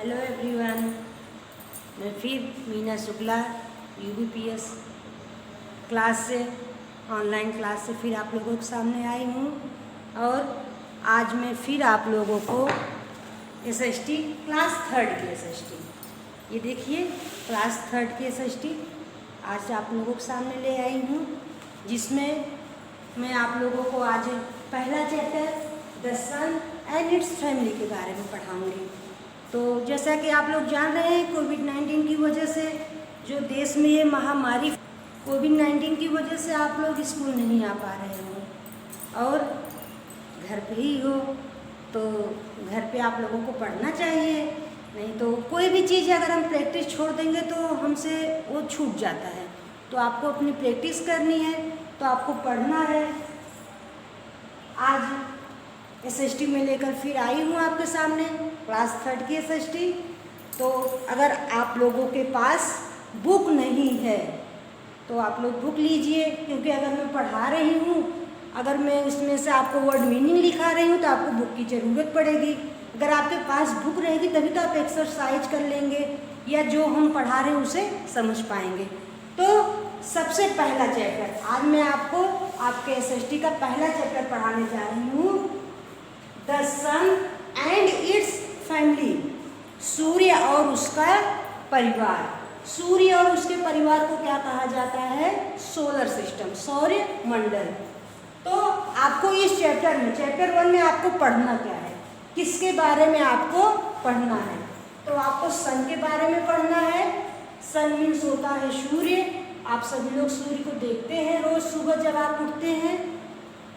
Hello everyone, मैं फिर Meena Shukla यूबीपीएस class से ऑनलाइन क्लास से फिर आप लोगों के सामने आई हूँ। और आज मैं फिर आप लोगों को एसएसटी क्लास थर्ड की एसएसटी, ये देखिए क्लास थर्ड की एसएसटी आज आप लोगों के सामने ले आई हूँ, जिसमें मैं आप लोगों को आज पहला chapter the sun and its family के बारे में पढ़ाऊँगी। तो जैसा कि आप लोग जान रहे हैं, कोविड-19 की वजह से जो देश में ये महामारी कोविड-19 की वजह से आप लोग स्कूल नहीं आ पा रहे हो और घर पे ही हो, तो घर पे आप लोगों को पढ़ना चाहिए। नहीं तो कोई भी चीज़ अगर हम प्रैक्टिस छोड़ देंगे तो हमसे वो छूट जाता है। तो आपको अपनी प्रैक्टिस करनी है, तो आपको पढ़ना है। आज एसएसटी में लेकर फिर आई हूँ आपके सामने क्लास थर्ड की एसएसटी। तो अगर आप लोगों के पास बुक नहीं है तो आप लोग बुक लीजिए, क्योंकि अगर मैं पढ़ा रही हूँ, अगर मैं उसमें से आपको वर्ड मीनिंग लिखा रही हूँ तो आपको बुक की ज़रूरत पड़ेगी। अगर आपके पास बुक रहेगी तभी तो आप एक्सरसाइज कर लेंगे या जो हम पढ़ा रहे हैं उसे समझ पाएंगे। तो सबसे पहला चैप्टर आज मैं आपको आपके एसएसटी का पहला चैप्टर पढ़ाने जा रही हूँ, the sun and its family, सूर्य और उसका परिवार। सूर्य और उसके परिवार को क्या कहा जाता है? सोलर सिस्टम, सौर मंडल। तो आपको इस चैप्टर में, चैप्टर 1 में आपको पढ़ना क्या है, किसके बारे में आपको पढ़ना है? तो आपको सन के बारे में पढ़ना है। सन मीन्स होता है सूर्य। आप सभी लोग सूर्य को देखते हैं रोज सुबह जब आप उठते हैं।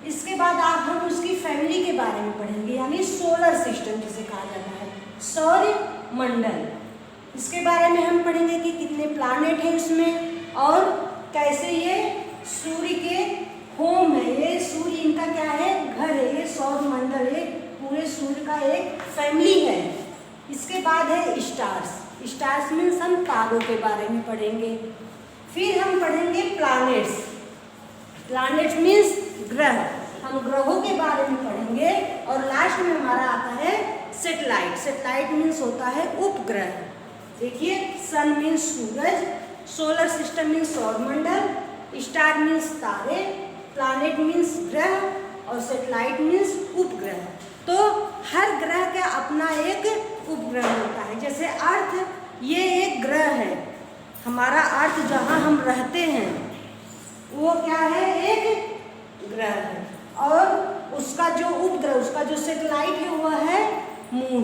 इसके बाद हम उसकी फैमिली के बारे में पढ़ेंगे, यानी सोलर सिस्टम जिसे कहा जाता है, सौर मंडल। इसके बारे में हम पढ़ेंगे कि कितने प्लैनेट हैं उसमें और कैसे ये सूर्य के होम है, ये सूर्य इनका क्या है? घर है। ये सौर मंडल एक पूरे सूर्य का एक फैमिली है। इसके बाद है स्टार्स। स्टार्स मीन्स हम तारों के बारे में पढ़ेंगे। फिर हम पढ़ेंगे प्लैनेट्स। प्लैनेट मीन्स ग्रह, हम ग्रहों के बारे में पढ़ेंगे। और लास्ट में हमारा आता है सैटेलाइट। सैटेलाइट मीन्स होता है उपग्रह। देखिए, सन मीन्स सूरज, सोलर सिस्टम मीन्स सौरमंडल, स्टार मीन्स तारे, प्लैनेट मीन्स ग्रह और सैटेलाइट मीन्स उपग्रह। तो हर ग्रह का अपना एक उपग्रह होता है। जैसे अर्थ, ये एक ग्रह है। हमारा अर्थ जहाँ हम रहते हैं वो क्या है? एक ग्रह है। और उसका जो उपग्रह, उसका जो सैटेलाइट है वह है मून।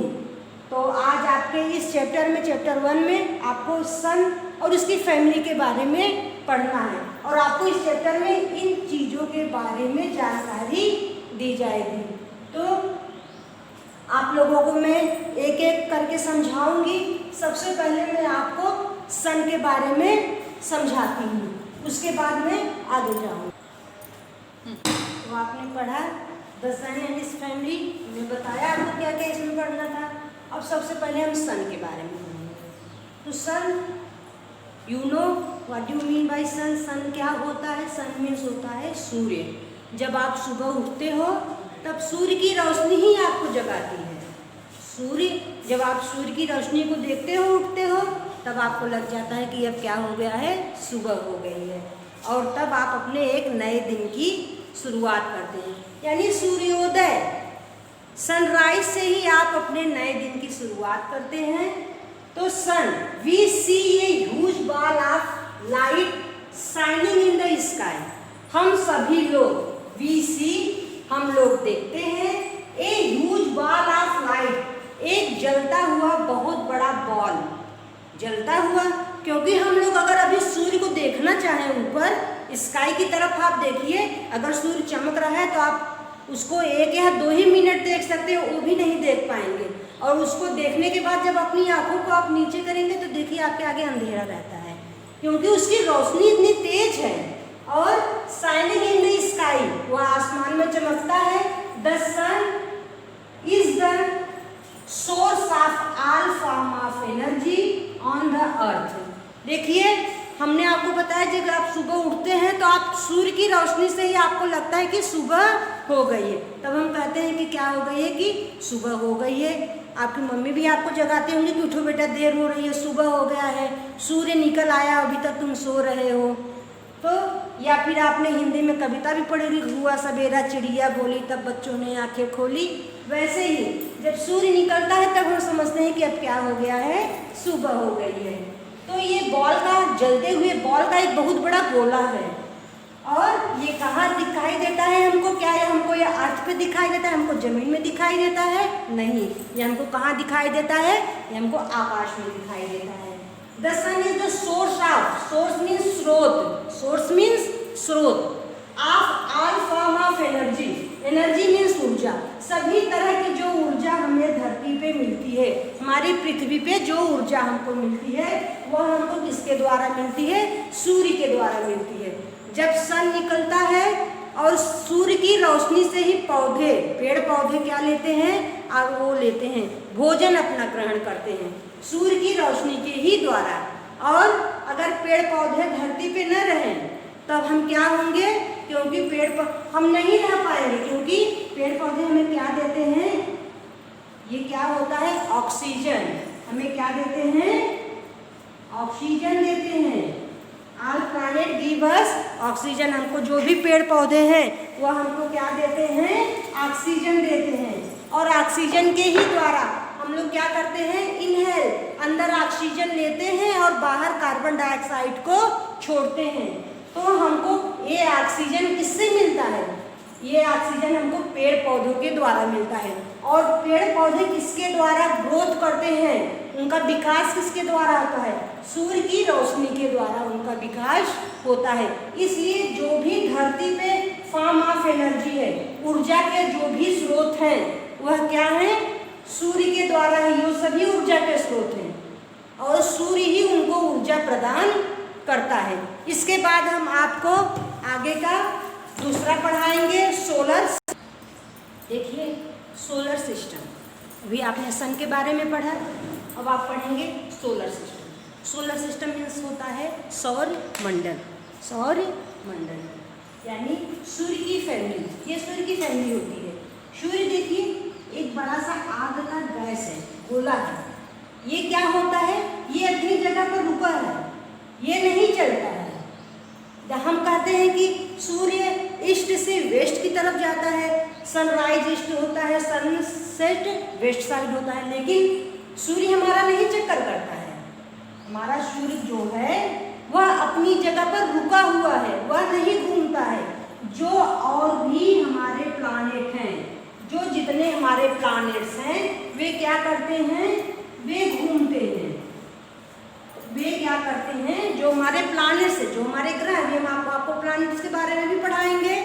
तो आज आपके इस चैप्टर में, चैप्टर 1 में आपको सन और उसकी फैमिली के बारे में पढ़ना है। और आपको इस चैप्टर में इन चीज़ों के बारे में जानकारी दी जाएगी। तो आप लोगों को मैं एक एक करके समझाऊंगी। सबसे पहले मैं आपको सन के बारे में समझाती हूँ, उसके बाद में आगे जाऊँगी। तो आपने पढ़ा the sun and its family, मैं बताया आपको क्या क्या इसमें पढ़ना था। अब सबसे पहले हम सन के बारे में पढ़ेंगे। तो sun, you know what you mean by sun. Sun क्या होता है? सन मीन्स होता है सूर्य। जब आप सुबह उठते हो तब सूर्य की रोशनी ही आपको जगाती है। सूर्य, जब आप सूर्य की रोशनी को देखते हो, उठते हो, तब आपको लग जाता है कि अब क्या हो गया है? सुबह हो गई है। और तब आप अपने एक नए दिन की शुरुआत करते हैं, यानी सूर्योदय, सनराइज से ही आप अपने नए दिन की शुरुआत करते हैं। तो sun, we see a huge ball of light shining in the sky. हम सभी लोग, वी सी, हम लोग देखते हैं, a huge ball of light, एक जलता हुआ बहुत बड़ा बॉल, जलता हुआ। क्योंकि हम लोग अगर अभी सूर्य को देखना चाहें ऊपर स्काई की तरफ, आप देखिए, अगर सूर्य चमक रहा है तो आप उसको 1 या 2 ही मिनट देख सकते हैं, वो भी नहीं देख पाएंगे। और उसको देखने के बाद जब अपनी आंखों को आप नीचे करेंगे तो देखिए आपके आगे अंधेरा रहता है, क्योंकि उसकी रोशनी इतनी तेज है। और शाइनिंग इन द स्काई, वह आसमान में चमकता है। The sun is the source of all form of energy on the earth. देखिए, हमने आपको बताया जब आप सुबह उठते हैं तो आप सूर्य की रोशनी से ही आपको लगता है कि सुबह हो गई है। तब हम कहते हैं कि क्या हो गई है? कि सुबह हो गई है। आपकी मम्मी भी आपको जगाती होंगी कि उठो बेटा, देर हो रही है, सुबह हो गया है, सूर्य निकल आया, अभी तक तुम सो रहे हो। तो या फिर आपने हिंदी में कविता भी पढ़ी होगी, हुआ सवेरा चिड़िया बोली तब बच्चों ने आंखें खोली। वैसे ही जब सूर्य निकलता है तब हम समझते हैं कि अब क्या हो गया है, सुबह हो गई है। तो ये बॉल का, जलते हुए बॉल का एक बहुत बड़ा गोला है, और ये कहाँ दिखाई देता है हमको? क्या है, हमको ये अर्थ पे दिखाई देता है, हमको जमीन में दिखाई देता है? नहीं, ये हमको कहाँ दिखाई देता है? ये हमको आकाश में दिखाई देता है। The sun is the source of, source means स्रोत, सोर्स मीन्स स्रोत of all form of energy, energy means ऊर्जा। सभी तरह की जो ऊर्जा हमें धरती पे मिलती है, हमारी पृथ्वी पे जो ऊर्जा हमको मिलती है, वह हमको किसके द्वारा मिलती है? सूर्य के द्वारा मिलती है। जब सन निकलता है और सूर्य की रोशनी से ही पौधे, पेड़ पौधे क्या लेते हैं? और वो लेते हैं भोजन अपना ग्रहण करते हैं सूर्य की रोशनी के ही द्वारा। और अगर पेड़ पौधे धरती पे न रहें तब हम क्या होंगे? क्योंकि हम नहीं रह पाएंगे, क्योंकि पेड़ पौधे हमें क्या देते हैं? ये क्या होता है? ऑक्सीजन। हमें क्या देते हैं? ऑक्सीजन देते हैं। All planet give us oxygen. हमको जो भी पेड़ पौधे हैं वह हमको क्या देते हैं? ऑक्सीजन देते हैं। और ऑक्सीजन के ही द्वारा हम लोग क्या करते हैं? इनहेल, अंदर ऑक्सीजन लेते हैं और बाहर कार्बन डाइऑक्साइड को छोड़ते हैं। तो हमको ये ऑक्सीजन किससे मिलता है? ये ऑक्सीजन हमको पेड़ पौधों के द्वारा मिलता है। और पेड़ पौधे किसके द्वारा ग्रोथ करते हैं? उनका विकास किसके द्वारा होता है? सूर्य की रोशनी के द्वारा उनका विकास होता है। इसलिए जो भी धरती पे फॉर्म ऑफ एनर्जी है, ऊर्जा के जो भी स्रोत हैं, वह क्या है? सूर्य के द्वारा ही, ये सभी ऊर्जा के स्रोत हैं और सूर्य ही उनको ऊर्जा प्रदान करता है। इसके बाद हम आपको आगे का दूसरा पढ़ाएंगे, सोलर। देखिए सोलर सिस्टम, अभी आपने सन के बारे में पढ़ा, अब आप पढ़ेंगे solar system. Solar system means होता है सौर मंडल। सौर मंडल यानी सूर्य की फैमिली, ये सूर्य की फैमिली होती है। सूर्य देखिए एक बड़ा सा आग का गैस है, गोला है। ये क्या होता है? ये अपनी जगह पर रुका है, ये नहीं चलता है। हम कहते हैं कि सूर्य ईस्ट से वेस्ट की तरफ जाता है, सनराइज ईस्ट होता है, सनसेट वेस्ट साइड होता है, लेकिन सूर्य हमारा नहीं चक्कर करता है। हमारा सूर्य जो है वह अपनी जगह पर रुका हुआ है, वह नहीं घूमता है। जो और भी हमारे प्लैनेट हैं, जो जितने हमारे प्लैनेट्स हैं, वे क्या करते हैं? वे घूमते हैं। वे क्या करते हैं? जो हमारे प्लैनेट्स है, जो हमारे ग्रह हैं, हम आपको प्लैनेट्स के बारे में भी पढ़ाएंगे।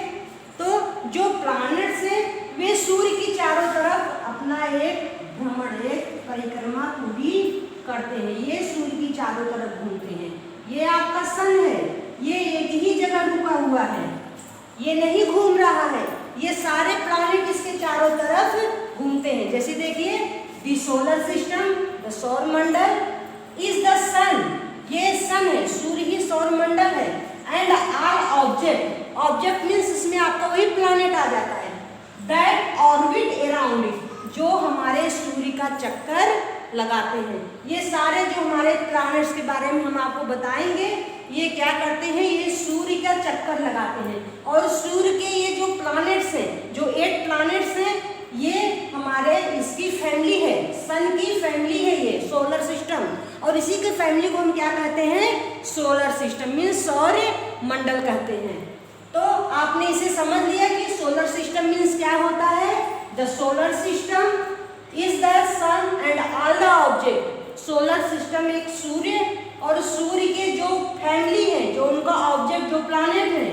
तो जो प्लैनेट्स हैं वे सूर्य की चारों तरफ अपना एक भ्रमण, एक परिक्रमा पूरी करते हैं। ये सूर्य की चारों तरफ घूमते हैं। ये आपका सन है, ये एक ही जगह रुका हुआ है, ये नहीं घूम रहा है। ये सारे प्लैनेट इसके चारों तरफ घूमते हैं। जैसे देखिए द सोलर सिस्टम, द सौर मंडल इज द सन, ये सन है, सूर्य ही सौर मंडल है। And all object, object means इसमें आपका वही प्लैनेट आ जाता है, दैट ऑर्बिट अराउंड इट, जो हमारे सूर्य का चक्कर लगाते हैं। ये सारे जो हमारे प्लैनेट्स के बारे में हम आपको बताएंगे, ये क्या करते हैं? ये सूर्य का चक्कर लगाते हैं। और सूर्य के ये जो प्लैनेट्स हैं, जो 8 प्लैनेट्स हैं, ये हमारे इसकी फैमिली है, सन की फैमिली है ये सोलर सिस्टम। और इसी के फैमिली को हम क्या कहते हैं? सोलर सिस्टम मीन्स सौर मंडल कहते हैं। तो आपने इसे समझ लिया कि सोलर सिस्टम मीन्स क्या होता है? The solar system is the sun and all the object. Solar system एक सूर्य और सूर्य के जो फैमिली है, जो उनका ऑब्जेक्ट, जो प्लैनेट है,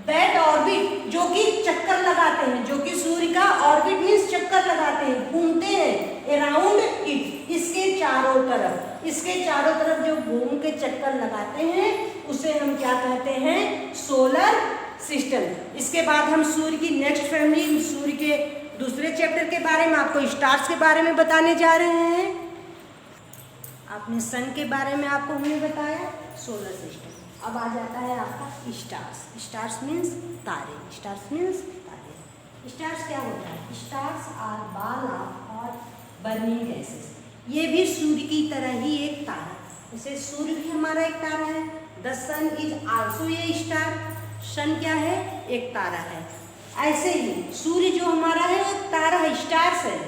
दैट ऑर्बिट, जो कि चक्कर लगाते हैं, जो कि सूर्य का ऑर्बिट मीन्स चक्कर लगाते हैं, घूमते हैं अराउंड इट, इसके चारों तरफ। इसके चारों तरफ जो घूम के चक्कर लगाते हैं उसे हम क्या कहते हैं? Solar system. इसके बाद हम सूर्य की नेक्स्ट फैमिली, सूर्य के दूसरे चैप्टर के बारे में, आपको स्टार्स के बारे में बताने जा रहे हैं। आपने सन के बारे में आपको हमने बताया, सोलर सिस्टम। अब आ जाता है आपका स्टार्स। स्टार्स मीन्स तारे। स्टार्स मीन्स तारे। स्टार्स क्या होता है? Stars are ball of hot burning gases. ये भी सूर्य की तरह ही एक तारा, जैसे सूर्य भी हमारा एक तारा है। The sun is also a star, sun क्या है, एक तारा है। ऐसे ही सूर्य जो हमारा है वो एक तारा है, स्टार्स है।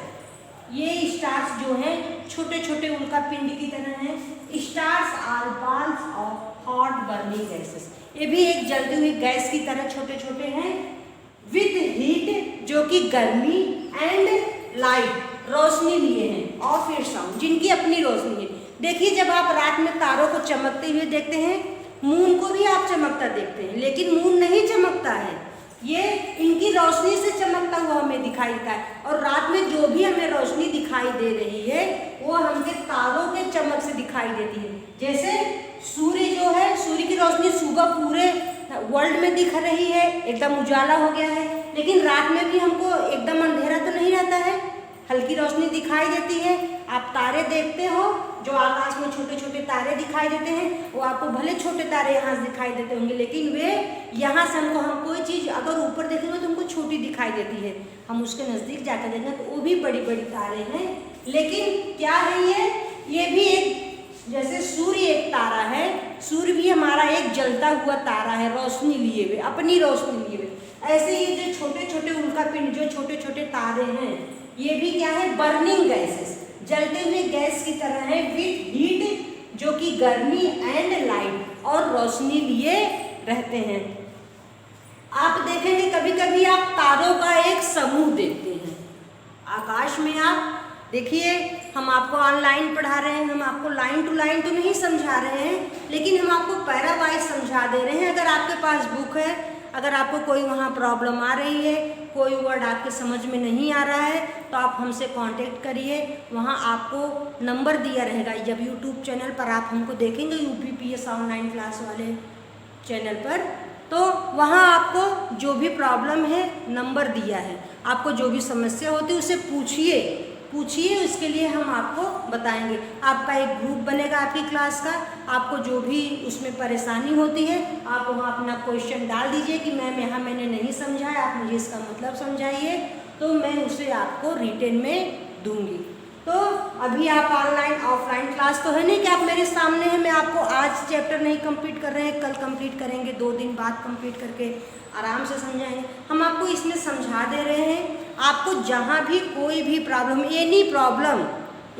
ये स्टार्स जो हैं छोटे छोटे उल्का पिंड की तरह हैं। Stars are balls of hot burning gases, ये भी एक जलती हुई गैस की तरह छोटे छोटे हैं। विथ हीट, जो कि गर्मी, एंड लाइट, रोशनी लिए हैं, ऑफ इट्स साउंड, जिनकी अपनी रोशनी है। देखिए जब आप रात में तारों को चमकते हुए देखते हैं, मून को भी आप चमकता देखते हैं, लेकिन मून नहीं चमकता है, ये इनकी रोशनी से चमकता हुआ हमें दिखाई देता है। और रात में जो भी हमें रोशनी दिखाई दे रही है वो हमके तारों के चमक से दिखाई देती है। जैसे सूर्य जो है, सूर्य की रोशनी सुबह पूरे वर्ल्ड में दिख रही है, एकदम उजाला हो गया है, लेकिन रात में भी हमको एकदम अंधेरा तो नहीं रहता है, हल्की रोशनी दिखाई देती है। आप तारे देखते हो, जो आकाश में छोटे छोटे तारे दिखाई देते हैं, वो आपको भले छोटे तारे यहाँ से दिखाई देते होंगे, लेकिन वे यहाँ से हम कोई चीज़ अगर ऊपर देखेंगे तो हमको छोटी दिखाई देती है, हम उसके नज़दीक जाकर देखेंगे तो वो भी बड़ी बड़ी तारे हैं। लेकिन क्या है ये भी एक, जैसे सूर्य एक तारा है, सूर्य भी हमारा एक जलता हुआ तारा है, रोशनी लिए हुए, अपनी रोशनी लिए हुए। ऐसे ही जो छोटे छोटे उल्कापिंड, जो छोटे छोटे तारे हैं, ये भी क्या है, बर्निंग गैसेस, जलते हुए गैस की तरह है। विथ हीट, जो कि गर्मी, एंड लाइट, और रोशनी लिए रहते हैं। आप देखेंगे कभी कभी आप तारों का एक समूह देखते हैं आकाश में। आप देखिए, हम आपको ऑनलाइन पढ़ा रहे हैं, हम आपको लाइन टू लाइन तो नहीं समझा रहे हैं, लेकिन हम आपको पैरा वाइज समझा दे रहे हैं। अगर आपके पास बुक है, अगर आपको कोई वहाँ प्रॉब्लम आ रही है, कोई वर्ड आपके समझ में नहीं आ रहा है, तो आप हमसे कांटेक्ट करिए। वहाँ आपको नंबर दिया रहेगा, जब यूट्यूब चैनल पर आप हमको देखेंगे, UPPS ऑनलाइन क्लास वाले चैनल पर, तो वहाँ आपको जो भी प्रॉब्लम है नंबर दिया है, आपको जो भी समस्या होती है उसे पूछिए, उसके लिए हम आपको बताएंगे। आपका एक ग्रुप बनेगा आपकी क्लास का, आपको जो भी उसमें परेशानी होती है आप वहाँ अपना क्वेश्चन डाल दीजिए कि मैम यहाँ मैंने नहीं समझा है, आप मुझे इसका मतलब समझाइए, तो मैं उसे आपको रिटन में दूंगी। तो अभी आप ऑनलाइन ऑफलाइन क्लास तो है नहीं कि आप मेरे सामने हैं, मैं आपको आज चैप्टर नहीं कंप्लीट कर रहे हैं, कल कंप्लीट करेंगे, 2 दिन बाद कंप्लीट करके आराम से समझाएंगे। हम आपको इसमें समझा दे रहे हैं। आपको जहाँ भी कोई भी प्रॉब्लम,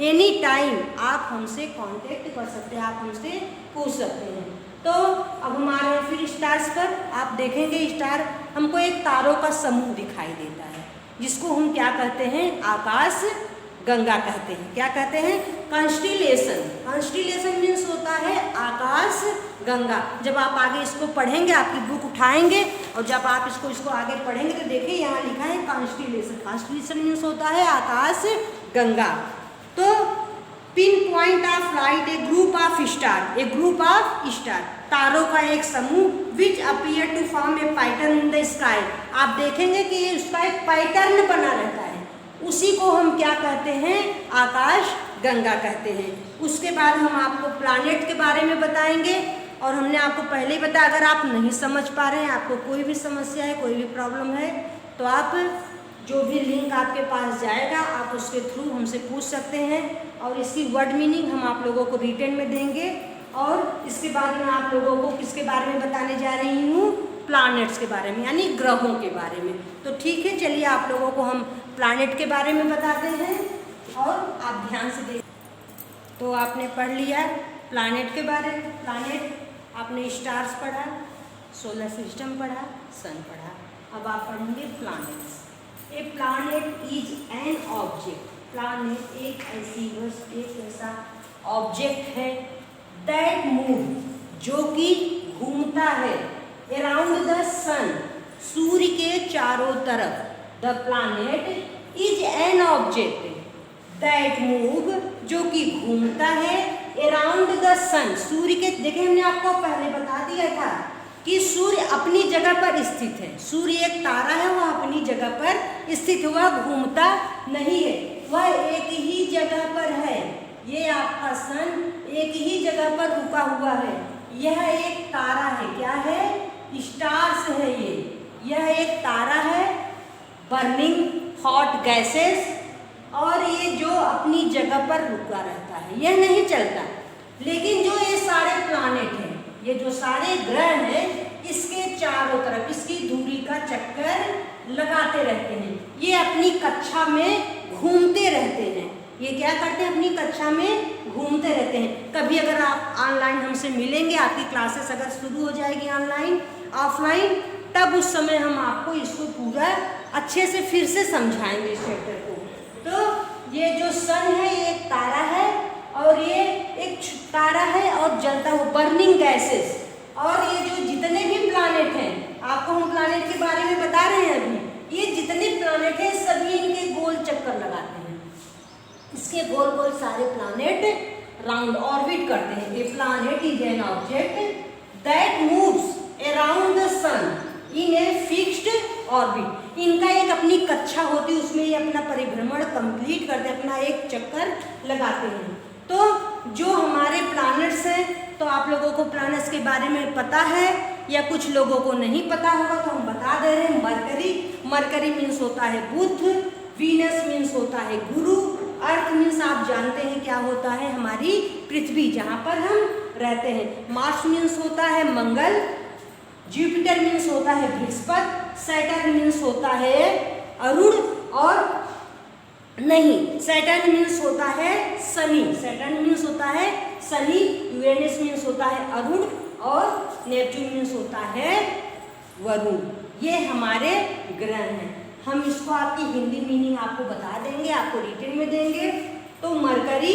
एनी टाइम आप हमसे कांटेक्ट कर सकते हैं, आप हमसे पूछ सकते हैं। तो अब हमारे फिर स्टार्स पर आप देखेंगे, स्टार हमको एक तारों का समूह दिखाई देता है, जिसको हम क्या कहते हैं, आकाश गंगा कहते हैं। क्या कहते हैं, कॉन्स्टिलेशन मीन्स होता है आकाश गंगा। जब आप आगे इसको पढ़ेंगे, आपकी बुक उठाएंगे और जब आप इसको आगे पढ़ेंगे तो देखिए यहाँ लिखा है कॉन्स्टिलेशन मीन्स होता है आकाश गंगा। तो pinpoint of light, a group of star, तारों का एक समूह, which appear to form a pattern in the sky. आप देखेंगे कि उसका एक पैटर्न बना रहता है, उसी को हम क्या कहते हैं, आकाश गंगा कहते हैं। उसके बाद हम आपको प्लैनेट के बारे में बताएंगे, और हमने आपको पहले ही बताया, अगर आप नहीं समझ पा रहे हैं, आपको कोई भी समस्या है, कोई भी प्रॉब्लम है, तो आप जो भी लिंक आपके पास जाएगा आप उसके थ्रू हमसे पूछ सकते हैं, और इसकी वर्ड मीनिंग हम आप लोगों को रिटन में देंगे। और इसके बाद में आप लोगों को किसके बारे में बताने जा रही हूँ, प्लैनेट्स के बारे में, यानी ग्रहों के बारे में। तो ठीक है, चलिए आप लोगों को हम प्लैनेट के बारे में बताते हैं, और आप ध्यान से देख। तो आपने पढ़ लिया प्लैनेट के बारे में। प्लैनेट आपने स्टार्स पढ़ा, सोलर सिस्टम पढ़ा, सन पढ़ा, अब आप पढ़ेंगे planets. A planet is an object, planet एक ऐसा ऑब्जेक्ट है, दैट मूव, जो कि घूमता है, अराउंड द सन, सूर्य के चारों तरफ। The planet is an object that move, जो कि घूमता है, अराउंड द सन, सूर्य के, देखिए हमने आपको पहले बता दिया था कि सूर्य अपनी जगह पर स्थित है। सूर्य एक तारा है, वह अपनी जगह पर स्थित, हुआ घूमता नहीं है, वह एक ही जगह पर है। ये आपका सन एक ही जगह पर रुका हुआ है। यह एक तारा है, क्या है, स्टार्स है यह एक तारा है, बर्निंग हॉट गैसेस, और ये जो अपनी जगह पर रुका रहता है, यह नहीं चलता। लेकिन जो ये सारे प्लानेट हैं, ये जो सारे ग्रह हैं, इसके चारों तरफ इसकी धुरी का चक्कर लगाते रहते हैं। ये अपनी कक्षा में घूमते रहते हैं। ये क्या करते हैं? अपनी कक्षा में घूमते रहते हैं। कभी अगर आप ऑनलाइन हमसे मिलेंगे, आपकी क्लासेस अगर शुरू हो जाएगी ऑनलाइन ऑफलाइन, तब उस समय हम आपको इसको पूरा अच्छे से फिर से समझाएंगे इस चैप्टर को। तो ये जो सन है ये एक तारा है, और ये एक तारा है और जलता हुआ बर्निंग गैसेस। और ये जो जितने भी प्लानेट हैं, आपको हम प्लानेट के बारे में बता रहे हैं अभी, ये जितने प्लानेट हैं सभी इनके गोल चक्कर लगाते हैं। इसके गोल गोल सारे प्लानेट राउंड ऑर्बिट करते हैं। A planet is an object that moves around the sun in a fixed orbit. इनका एक अपनी कक्षा होती है, उसमें ये अपना परिभ्रमण कंप्लीट करते हैं, अपना एक चक्कर लगाते हैं। तो जो हमारे प्लैनेट्स हैं, तो आप लोगों को प्लैनेट्स के बारे में पता है या कुछ लोगों को नहीं पता होगा, तो हम बता दे रहे हैं। मरकरी मीन्स होता है बुध, वीनस मीन्स होता है गुरु, अर्थ मीन्स आप जानते हैं क्या होता है, हमारी पृथ्वी जहाँ पर हम रहते हैं। मार्स मीन्स होता है मंगल, जुपिटर मीन्स होता है बृहस्पति, सैटर्न मीन्स होता है अरुण, और नहीं, सैटर्न मीन्स होता है शनि, सैटर्न मीन्स होता है शनि, यूरेनस मीन्स होता है अरुण, और नेपच्यून मीन्स होता है वरुण। ये हमारे ग्रह हैं। हम इसको आपकी हिंदी मीनिंग आपको बता देंगे, आपको रिटन में देंगे। तो mercury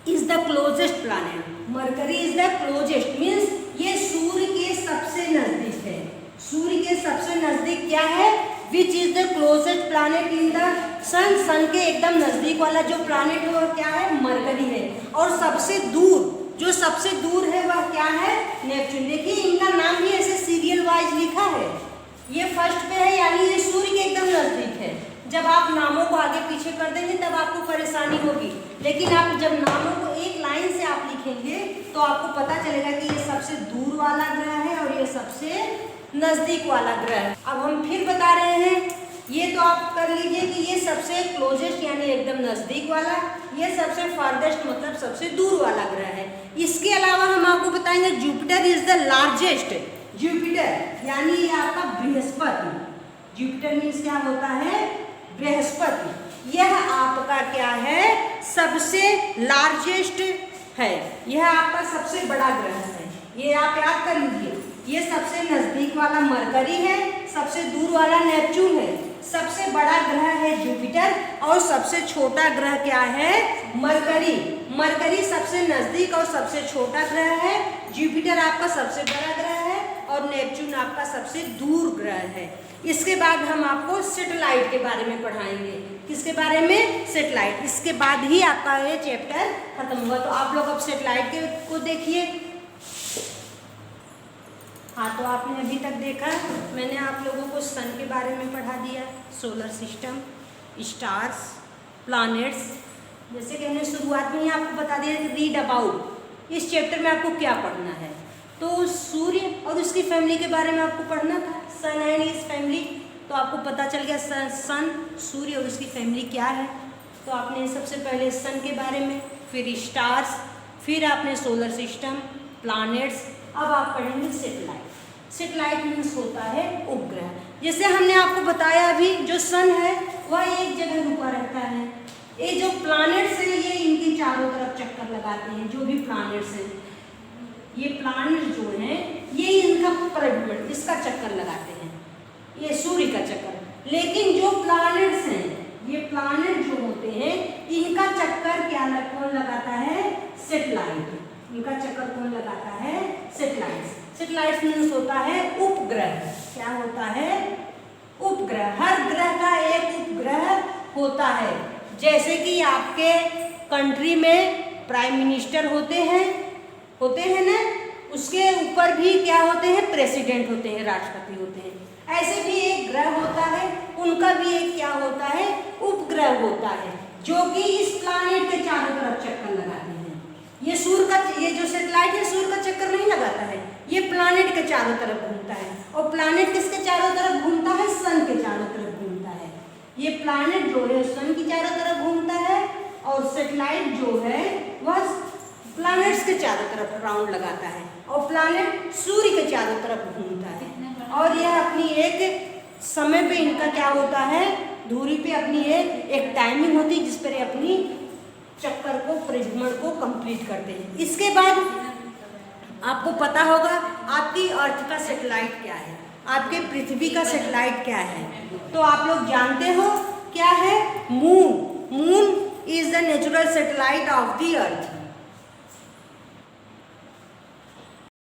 is the closest planet. Mercury is the closest means ये सूर्य के सबसे नजदीक है। सूर्य के सबसे नजदीक क्या है? Which is the closest planet in the sun. Sun के एकदम नजदीक वाला जो प्लैनेट है वह क्या है? मरकरी है। और सबसे दूर, जो सबसे दूर है वह क्या है? नेपच्यून। देखिए इनका नाम भी ऐसे सीरियल वाइज लिखा है। ये फर्स्ट पे है, यानी ये सूर्य के एकदम नजदीक है। जब आप नामों को आगे पीछे कर देंगे तब आपको परेशानी होगी, लेकिन आप जब नामों को एक लाइन से आप लिखेंगे तो आपको पता चलेगा कि ये सबसे दूर वाला ग्रह है और ये सबसे नजदीक वाला ग्रह है। अब हम फिर बता रहे हैं, ये तो आप कर लीजिए कि ये सबसे क्लोजेस्ट यानी एकदम नजदीक वाला, ये सबसे फारदेस्ट मतलब सबसे दूर वाला ग्रह है। इसके अलावा हम आपको बताएंगे Jupiter is the largest. Jupiter यानी ये आपका बृहस्पति, जुपिटर मीन्स क्या होता है? बृहस्पति। यह आपका क्या है? सबसे लार्जेस्ट है। यह आपका सबसे बड़ा ग्रह है। ये आप याद कर लीजिए। ये सबसे नजदीक वाला मरकरी है, सबसे दूर वाला नेपच्यून है, सबसे बड़ा ग्रह है जुपिटर, और सबसे छोटा ग्रह क्या है? मरकरी। मरकरी सबसे नजदीक और सबसे छोटा ग्रह है, जुपिटर आपका सबसे बड़ा ग्रह है, और नेपच्यून आपका सबसे दूर ग्रह है। इसके बाद हम आपको सैटेलाइट के बारे में पढ़ाएंगे। किसके बारे में? सैटेलाइट। इसके बाद ही आपका ये चैप्टर खत्म हुआ। तो आप लोग अब सैटेलाइट को देखिए। हाँ, तो आपने अभी तक देखा, मैंने आप लोगों को सन के बारे में पढ़ा दिया, सोलर सिस्टम, स्टार्स, प्लैनेट्स। जैसे कि हमने शुरुआत में ही आपको बता दिया कि रीड अबाउट, इस चैप्टर में आपको क्या पढ़ना है। तो सूर्य और उसकी फैमिली के बारे में आपको पढ़ना था, सन एंड हिज फैमिली। तो आपको पता चल गया सन, सूर्य और उसकी फैमिली क्या है। तो आपने सबसे पहले सन के बारे में, फिर स्टार्स, फिर आपने सोलर सिस्टम, प्लैनेट्स। अब आप पढ़ेंगे सैटेलाइट। सैटेलाइट मीन्स होता है उपग्रह। जैसे हमने आपको बताया अभी, जो सन है वह एक जगह रुका रहता है। ये जो प्लैनेट्स हैं ये इनके चारों तरफ चक्कर लगाते हैं। जो भी प्लैनेट्स हैं, ये प्लैनेट्स जो हैं ये इनका परिभ्रमण, इसका चक्कर लगाते हैं, ये सूर्य का चक्कर। लेकिन जो प्लैनेट्स हैं, ये प्लैनेट जो होते हैं इनका चक्कर क्या कौन लगाता है? सैटेलाइट। इनका चक्कर कौन लगाता है? सैटेलाइट। सैटेलाइट मीन्स होता है उपग्रह। क्या होता है? उपग्रह। हर ग्रह का एक उपग्रह होता है। जैसे कि आपके कंट्री में प्राइम मिनिस्टर होते हैं ना, उसके ऊपर भी क्या होते हैं? प्रेसिडेंट होते हैं, राष्ट्रपति होते हैं। ऐसे भी एक ग्रह होता है, उनका भी एक क्या होता है? उपग्रह होता है, जो कि इस प्लैनेट के चारों तरफ चक्कर लगाते हैं। ये सूर्य का, ये जो सैटेलाइट है सूर्य का चक्कर नहीं लगाता है, ये प्लैनेट के चारों तरफ घूमता है। और प्लैनेट किसके चारों तरफ घूमता है? सन के चारों तरफ घूमता है। ये प्लैनेट जो है सन की चारों तरफ घूमता है और सैटेलाइट जो है वह प्लैनेट्स के चारों तरफ राउंड लगाता है और प्लैनेट सूर्य के चारों तरफ घूमता है। और यह अपनी एक समय पे इनका क्या होता है, धुरी पे अपनी एक टाइमिंग होती है जिस पर अपनी चक्कर को, परिभ्रमण को कंप्लीट करते हैं। इसके बाद आपको पता होगा आपकी अर्थ का सैटेलाइट क्या है, आपके पृथ्वी का सैटेलाइट क्या है। तो आप लोग जानते हो क्या है, moon. Moon is the natural satellite of the earth.